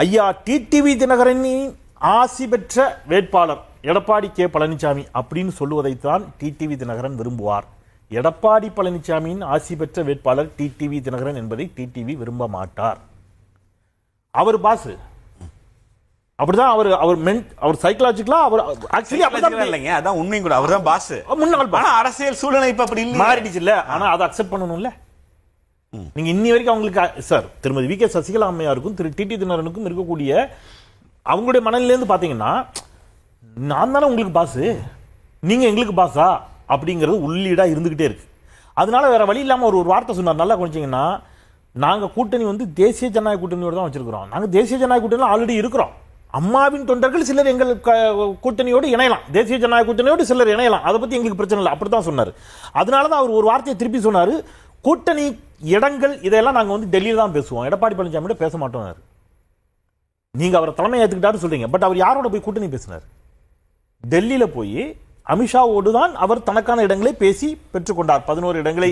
ஐயா டிடிவி தினகரனின் ஆசி பெற்ற வேட்பாளர் எடப்பாடி கே பழனிசாமி அப்படின்னு சொல்லுவதைத்தான் டிடிவி தினகரன் விரும்புவார். எடப்பாடி பழனிசாமியின் ஆசி பெற்ற வேட்பாளர் டிடிவி தினகரன் என்பதை டிடிவி விரும்ப மாட்டார். அவர் பாஸ் அப்படிதான். அவர் சைக்கலாஜிக்கலா அவர் ஆக்சுவலி அப்படிதான் இல்லைங்க. அதான் உண்மை கூட. அவர்தான் பாஸ். முன்னாள் பாஸ். அரசியல் சூழ்நிலை இப்ப அப்படி இல்ல மாறிடுச்சு இல்ல. ஆனா அதை அக்செப்ட் பண்ணணும்ல. நீங்க இன்னி வரைக்கும் அவங்களுக்கு சார் திருமதி வி கே சசிகலா அம்மையாருக்கும் திரு டிடி தினகரனுக்கும் இருக்கக்கூடிய அவங்களுடைய மனநிலையிலேருந்து பாத்தீங்கன்னா நான் தானே உங்களுக்கு பாஸ், நீங்க எங்களுக்கு பாஸா அப்படிங்கிறது உள்ளீடா இருந்துகிட்டே இருக்கு. அதனால வேற வழி இல்லாம ஒரு வார்த்தை சொன்னார், நல்லா கொஞ்சீங்கன்னா, நாங்க கூட்டணி தேசிய ஜனநாயக கூட்டணியோட தான் வச்சிருக்கிறோம். நாங்க தேசிய ஜனநாயக கூட்டணியில் ஆல்ரெடி இருக்கிறோம். அம்மாவின் தொண்டர்கள் சிலர் எங்கள் கூட்டணியோடு இணையலாம், தேசிய ஜனநாயக கூட்டணியோடு சிலர் இணையலாம், அதை பத்தி எங்களுக்கு பிரச்சனை இல்லை அப்படித்தான் சொன்னார். அதனாலதான் அவர் ஒரு வார்த்தையை திருப்பி சொன்னாரு, கூட்டணி இடங்கள் இதெல்லாம் நாங்க டெல்லியில தான் பேசுவோம், எடப்பாடி பழனிசாமி பேச மாட்டோம். நீங்க அவரை தலைமை ஏத்துக்கிட்டாரு சொல்றீங்க, பட் அவர் யாரோட போய் கூட்டணி பேசினார்? டெல்லியில போய் அமித்ஷாவோடு தான் அவர் தனக்கான இடங்களை பேசி பெற்றுக்கொண்டார். 11 இடங்களை